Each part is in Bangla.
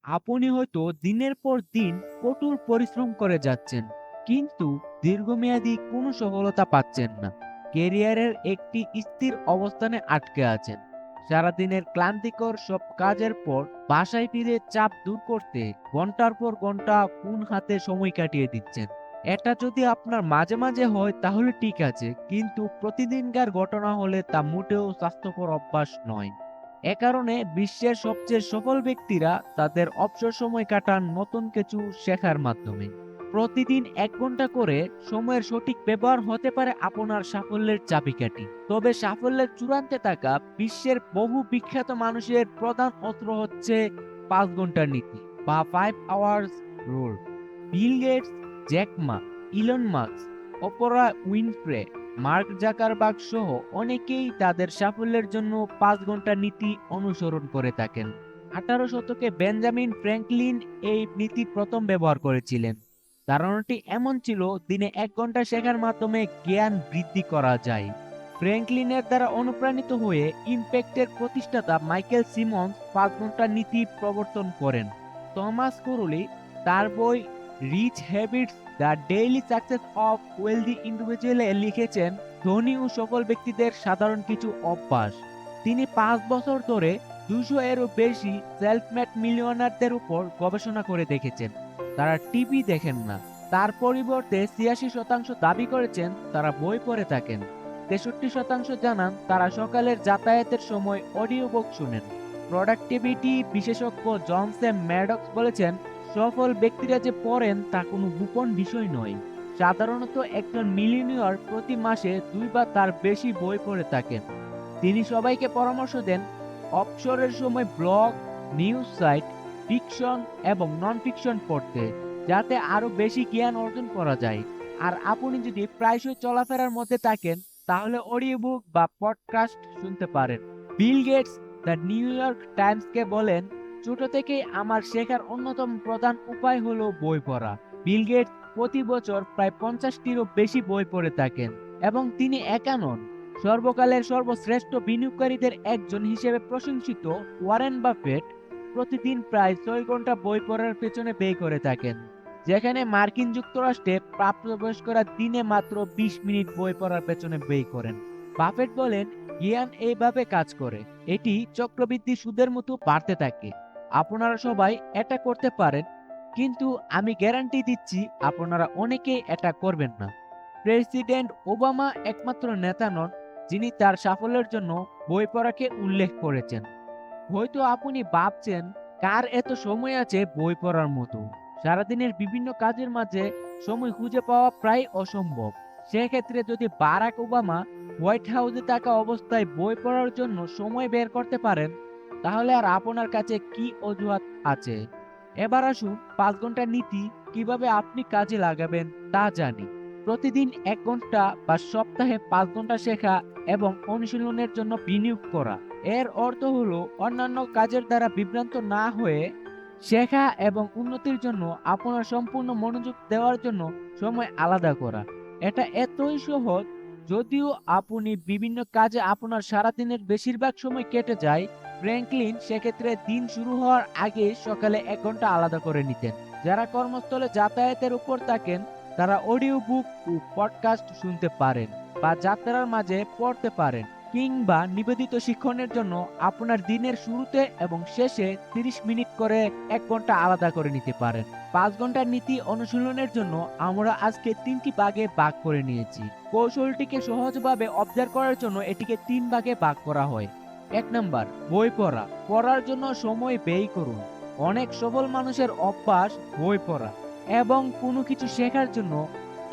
আপনি হয়তো দিনের পর দিন কঠোর পরিশ্রম করে যাচ্ছেন, কিন্তু দীর্ঘমেয়াদী কোনো সফলতা পাচ্ছেন না। ক্যারিয়ারের একটি স্থির অবস্থানে আটকে আছেন। সারাদিনের ক্লান্তিকর সব কাজের পর বাসায় ফিরে চাপ দূর করতে ঘন্টার পর ঘন্টা ফোন হাতে সময় কাটিয়ে দিচ্ছেন। এটা যদি আপনার মাঝে মাঝে হয় তাহলে ঠিক আছে, কিন্তু প্রতিদিনকার ঘটনা হলে তা মোটেও স্বাস্থ্যকর অভ্যাস নয়। এ কারণে বিশ্বের সবচেয়ে সফল ব্যক্তিরা তাদের অবসর সময় কাটান নতুন কিছু শেখার মাধ্যমে। প্রতিদিন 1 ঘন্টা করে সময়ের সঠিক ব্যবহার হতে পারে আপনার সাফল্যের চাবিকাঠি। তবে সাফল্যের চূড়ান্তে থাকা বিশ্বের বহু বিখ্যাত মানুষের প্রধান অস্ত্র হচ্ছে 5 ঘন্টার নীতি বা 5 hours rule. Bill Gates, Jack Ma, Elon Musk, Oprah Winfrey, Mark Zuckerberg সহ অনেকেই তাদের সাফল্যের জন্য 5 ঘন্টার নীতি অনুসরণ করে থাকেন। 18 শতকে বেঞ্জামিন ফ্র্যাঙ্কলিন এই নীতি প্রথম ব্যবহার করেছিলেন। ধারণাটি এমন ছিল, দিনে 1 ঘন্টা শেখার মাধ্যমে জ্ঞান বৃদ্ধি করা যায়। ফ্র্যাঙ্কলিনের দ্বারা অনুপ্রাণিত হয়ে ইম্প্যাক্টের প্রতিষ্ঠাতা মাইকেল সিমন্স 5 ঘন্টার নীতি প্রবর্তন করেন। টমাস করলি তার বই rich habits the daily success of wealthy ইন্ডিভিজুয়ালে লিখেছেন ধনী ও সফল ব্যক্তিদের সাধারণ কিছু অভ্যাস। তিনি 5 বছর ধরে 200 এরও বেশি সেলফ মেড মিলিয়নারদের উপর গবেষণা করে দেখেছেন। তারা টিভি দেখেন না। তার পরিবর্তে 86% দাবি করেছেন তারা বই পড়ে থাকেন। 63% জানান তারা সকালের যাতায়াতের সময় অডিও বুক শুনেন। প্রোডাক্টিভিটি বিশেষজ্ঞ জন সে ম্যাডক্স বলেছেন, সফল ব্যক্তিরা যে পড়েন তা কোনো গোপন বিষয় নয়। সাধারণত একজন মিলিয়নিয়ার প্রতি মাসে 2 বা তার বেশি বই পড়ে থাকেন। তিনি সবাইকে পরামর্শ দেন অবসরের সময় ব্লগ, নিউজ সাইট, ফিকশন এবং নন ফিকশন পড়তে, যাতে আরো বেশি জ্ঞান অর্জন করা যায়। আর আপনি যদি প্রায়শই চলাফেরার মধ্যে থাকেন, তাহলে অডিও বুক বা পডকাস্ট শুনতে পারেন। Bill Gates the New York টাইমসকে বলেন, ছোট থেকেই আমার শেখার অন্যতম প্রধান উপায় হলো বই পড়া। বিল গেটস প্রতি বছর প্রায় 50টিরও বেশি বই পড়ে থাকেন এবং তিনি একা নন। সর্বকালের সর্বশ্রেষ্ঠ বিনিয়োগকারীদের একজন হিসেবে প্রশংসিত ওয়ারেন বাফেট প্রতিদিন প্রায় 6 ঘন্টা বই পড়ার পেছনে ব্যয় করে থাকেন, যেখানে মার্কিন যুক্তরাষ্ট্রে প্রাপ্তবয়স্করা দিনে মাত্র 20 মিনিট বই পড়ার পেছনে ব্যয় করেন। বাফেট বলেন, জ্ঞান এইভাবে কাজ করে, এটি চক্রবৃদ্ধি সুদের মতো বাড়তে থাকে। আপনারা সবাই এটা করতে পারেন, কিন্তু আমি গ্যারান্টি দিচ্ছি আপনারা অনেকেই এটা করবেন না। প্রেসিডেন্ট ওবামা একমাত্র নেতা নন যিনি তার সাফল্যের জন্য বই পড়াকে উল্লেখ করেছেন। হয়তো আপনি ভাবছেন, কার এত সময় আছে বই পড়ার মতো? সারাদিনের বিভিন্ন কাজের মাঝে সময় খুঁজে পাওয়া প্রায় অসম্ভব। সেক্ষেত্রে যদি বারাক ওবামা হোয়াইট হাউসে থাকা অবস্থায় বই পড়ার জন্য সময় বের করতে পারেন, তাহলে আর আপনার কাছে কি অজুহাত আছে? এবার আসুন 5 ঘন্টার নীতি কিভাবে আপনি কাজে লাগাবেন তা জানি। প্রতিদিন 1 ঘন্টা বা সপ্তাহে 5 ঘন্টা শেখা এবং অনুশীলনের জন্য বিনিয়োগ করা। এর অর্থ হলো অন্যান্য কাজের দ্বারা বিভ্রান্ত না হয়ে শেখা এবং উন্নতির জন্য আপনার সম্পূর্ণ মনোযোগ দেওয়ার জন্য সময় আলাদা করা। এটা এতই সহজ, যদিও আপনি বিভিন্ন কাজে আপনার সারাদিনের বেশিরভাগ সময় কেটে যায়। ফ্র্যাঙ্কলিন সেক্ষেত্রে দিন শুরু হওয়ার আগে সকালে 1 ঘন্টা আলাদা করে নিতেন। যারা কর্মস্থলে যাতায়াতের উপর থাকেন, তারা অডিও বুক ও পডকাস্ট শুনতে পারেন বা যাত্রার মাঝে পড়তে পারেন, কিংবা নিবেদিত শিক্ষণের জন্য আপনার দিনের শুরুতে এবং শেষে 30 মিনিট করে 1 ঘন্টা আলাদা করে নিতে পারেন। 5 ঘন্টার নীতি অনুশীলনের জন্য আমরা আজকে 3টি ভাগে ভাগ করে নিয়েছি। কৌশলটিকে সহজভাবে অবজার্ভ করার জন্য এটিকে 3 ভাগে ভাগ করা হয়। 1 নাম্বার, বই পড়া। পড়ার জন্য সময় ব্যয় করুন। অনেক সফল মানুষের অভ্যাস বই পড়া, এবং কোনো কিছু শেখার জন্য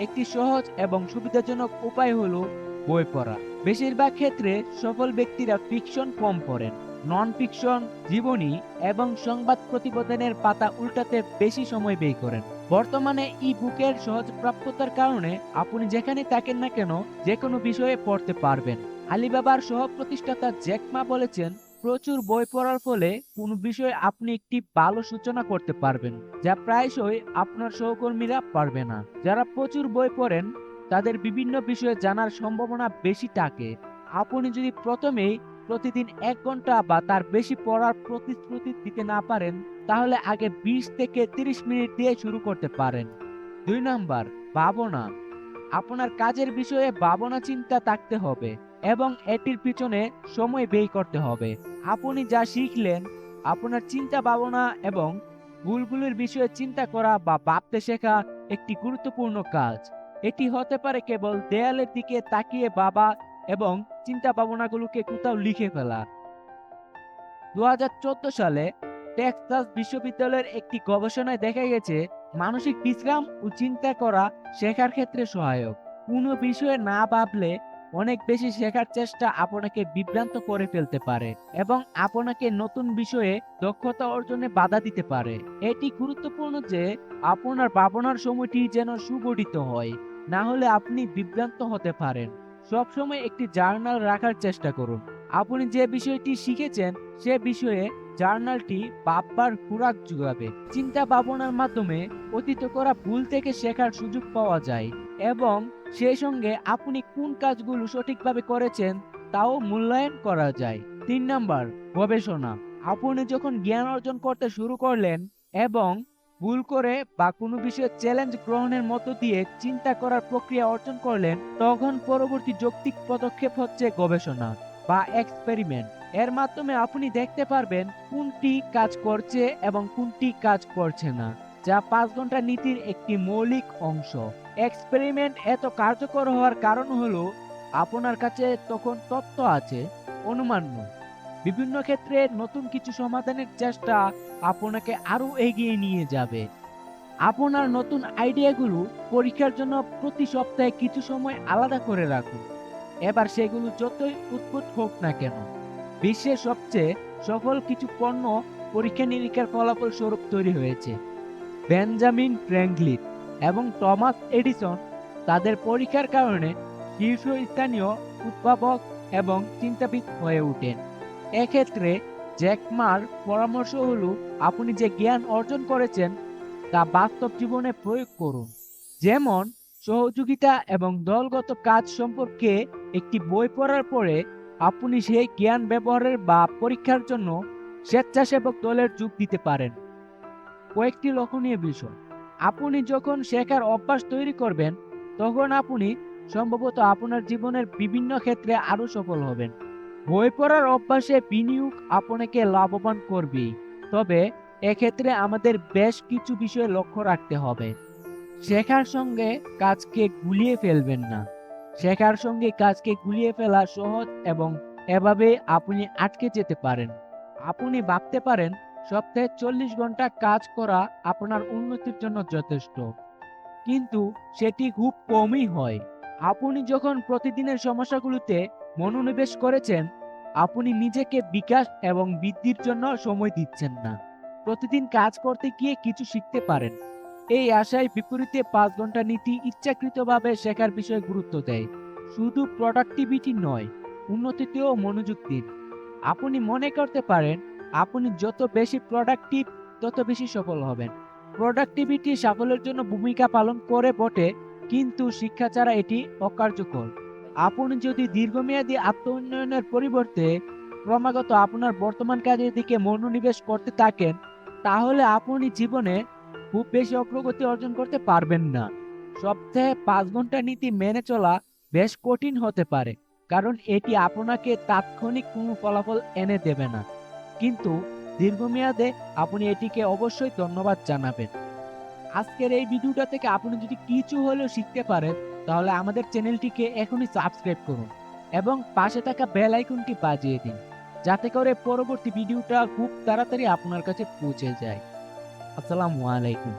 একটি সহজ এবং সুবিধাজনক উপায় হলো বই পড়া। বেশিরভাগ ক্ষেত্রে সফল ব্যক্তিরা ফিকশন কম পড়েন, নন ফিকশন, জীবনী এবং সংবাদ প্রতিবেদনের পাতা উল্টাতে বেশি সময় ব্যয় করেন। বর্তমানে ই বুকের সহজ প্রাপ্যতার কারণে আপনি যেখানে থাকেন না কেন যে কোনো বিষয়ে পড়তে পারবেন। আলিবাবার সহ প্রতিষ্ঠাতা জ্যাক মা বলেছেন, প্রচুর বই পড়ার ফলে কোনো বিষয়ে আপনি একটি ভালো সূচনা করতে পারবেন, যা প্রায়শই আপনার সহকর্মীরা পারবে না। যারা প্রচুর বই পড়েন তাদের বিভিন্ন বিষয়ে জানার সম্ভাবনা বেশি থাকে। আপনি যদি প্রথমেই প্রতিদিন 1 ঘন্টা বা তার বেশি পড়ার প্রতিশ্রুতি দিতে না পারেন, তাহলে আগে 20 থেকে 30 মিনিট দিয়ে শুরু করতে পারেন। 2 নাম্বার, ভাবনা। আপনার কাজের বিষয়ে ভাবনা চিন্তা থাকতে হবে এবং এটির পিছনে সময় ব্যয় করতে হবে। আপনি যা শিখলেন, আপনার চিন্তা ভাবনা এবং ভুলগুলির বিষয়ে চিন্তা করা বা ভাবতে শেখা একটি গুরুত্বপূর্ণ কাজ। এটি হতে পারে কেবল দেয়ালের দিকে তাকিয়ে ভাবা এবং চিন্তা ভাবনাগুলোকে কোথাও লিখে ফেলা। 2014 সালে টেক্সাস বিশ্ববিদ্যালয়ের একটি গবেষণায় দেখা গেছে মানসিক বিশ্রাম ও চিন্তা করা শেখার ক্ষেত্রে সহায়ক। কোনো বিষয়ে না ভাবলে অনেক বেশি শেখার চেষ্টা আপনাকে বিভ্রান্ত করে ফেলতে পারে এবং আপনাকে নতুন বিষয়ে দক্ষতা অর্জনে বাধা দিতে পারে। এটি গুরুত্বপূর্ণ যে আপনার ভাবনার সময়টি যেন সুগঠিত হয়, না হলে আপনি বিভ্রান্ত হতে পারেন। সবসময় একটি জার্নাল রাখার চেষ্টা করুন। আপনি যে বিষয়টি শিখেছেন সে বিষয়ে জার্নালটি ভাববার খোরাক যোগাবে। চিন্তা ভাবনার মাধ্যমে অতীতে করা ভুল থেকে শেখার সুযোগ পাওয়া যায় এবং সেই সঙ্গে আপনি কোন কাজগুলো সঠিকভাবে করেছেন তাও মূল্যায়ন করা যায়। 3 নাম্বার, গবেষণা। আপনি যখন জ্ঞান অর্জন করতে শুরু করলেন এবং ভুল করে বা কোনো বিষয়ে চ্যালেঞ্জ গ্রহণের মধ্য দিয়ে চিন্তা করার প্রক্রিয়া অর্জন করলেন, তখন পরবর্তী যৌক্তিক পদক্ষেপ হচ্ছে গবেষণা বা এক্সপেরিমেন্ট। এর মাধ্যমে আপনি দেখতে পারবেন কোনটি কাজ করছে এবং কোনটি কাজ করছে না, যা 5 ঘন্টা নীতির একটি মৌলিক অংশ। এক্সপেরিমেন্ট এত কার্যকর হওয়ার কারণ হলো আপনার কাছে তখন তথ্য আছে, অনুমান নয়। বিভিন্ন ক্ষেত্রে নতুন কিছু সমাধানের চেষ্টা আপনাকে আরো এগিয়ে নিয়ে যাবে। আপনার নতুন আইডিয়াগুলো পরীক্ষার জন্য প্রতি সপ্তাহে কিছু সময় আলাদা করে রাখুন। এবার সেগুলো যতই উদ্ভুত হোক না কেন। বিশ্বের সবচেয়ে সফল কিছু পণ্য পরীক্ষা নিরীক্ষার ফলাফল স্বরূপ তৈরি হয়েছে। বেঞ্জামিন ফ্র্যাঙ্কলিন এবং টমাস এডিসন তাদের পরীক্ষার কারণে শীর্ষস্থানীয় উদ্ভাবক এবং চিন্তাবিদ হয়ে ওঠেন। এক্ষেত্রে জ্যাক মার পরামর্শ হলো আপনি যে জ্ঞান অর্জন করেছেন তা বাস্তব জীবনে প্রয়োগ করুন। যেমন সহযোগিতা এবং দলগত কাজ সম্পর্কে একটি বই পড়ার পরে আপনি সেই জ্ঞান ব্যবহারের বা পরীক্ষার জন্য স্বেচ্ছাসেবক দলের যোগ দিতে পারেন। কয়েকটি লক্ষণীয় বিষয়। আপনি যখন শেখার অভ্যাস তৈরি করবেন তখন আপনি সম্ভবত আপনার জীবনের বিভিন্ন ক্ষেত্রে আরো সফল হবেন। বই পড়ার অভ্যাসে বিনিয়োগ আপনাকে লাভবান করবে, তবে এক্ষেত্রে আমাদের বেশ কিছু বিষয় লক্ষ্য রাখতে হবে। শেখার সঙ্গে কাজকে গুলিয়ে ফেলবেন না। শেখার সঙ্গে কাজকে গুলিয়ে ফেলা সহজ এবং এভাবে আপনি আটকে যেতে পারেন। আপনি ভাবতে পারেন সপ্তাহে 40 ঘন্টা কাজ করা আপনার উন্নতির জন্য যথেষ্ট, কিন্তু সেটি খুব কমই হয়। আপনি যখন প্রতিদিনের সমস্যাগুলোতে মনোনিবেশ করেছেন, আপনি নিজেকে বিকাশ এবং বৃদ্ধির জন্য সময় দিচ্ছেন না। প্রতিদিন কাজ করতে গিয়ে কিছু শিখতে পারেন। এই আশায় বিপরীতে 5 ঘন্টা নীতি ইচ্ছাকৃতভাবে শেখার বিষয়ে গুরুত্ব দেয়। শুধু প্রোডাক্টিভিটি নয়, উন্নতিতেও মনোযোগ দিন। আপনি মনে করতে পারেন আপনি যত বেশি প্রোডাক্টিভ তত বেশি সফল হবেন। প্রোডাক্টিভিটি সাফল্যের জন্য ভূমিকা পালন করে বটে, কিন্তু শিক্ষা ছাড়া এটি অকার্যকর। আপনি যদি দীর্ঘমেয়াদী আত্ম উন্নয়নের পরিবর্তে ক্রমাগত আপনার বর্তমান কাজের দিকে মনোনিবেশ করতে থাকেন, তাহলে আপনি জীবনে খুব বেশি অগ্রগতি অর্জন করতে পারবেন না। সপ্তাহে 5 ঘন্টা নীতি মেনে চলা বেশ কঠিন হতে পারে, কারণ এটি আপনাকে তাৎক্ষণিক কোনো ফলাফল এনে দেবে না, কিন্তু দীর্ঘমেয়াদে আপনি এটিকে অবশ্যই ধন্যবাদ জানাবেন। আজকের এই ভিডিওটা থেকে আপনি যদি কিছু হলেও শিখতে পারেন, তাহলে আমাদের চ্যানেলটিকে এখনই সাবস্ক্রাইব করুন এবং পাশে থাকা বেল আইকনটি বাজিয়ে দিন, যাতে করে পরবর্তী ভিডিওটা খুব তাড়াতাড়ি আপনার কাছে পৌঁছে যায়। আসসালামু আলাইকুম।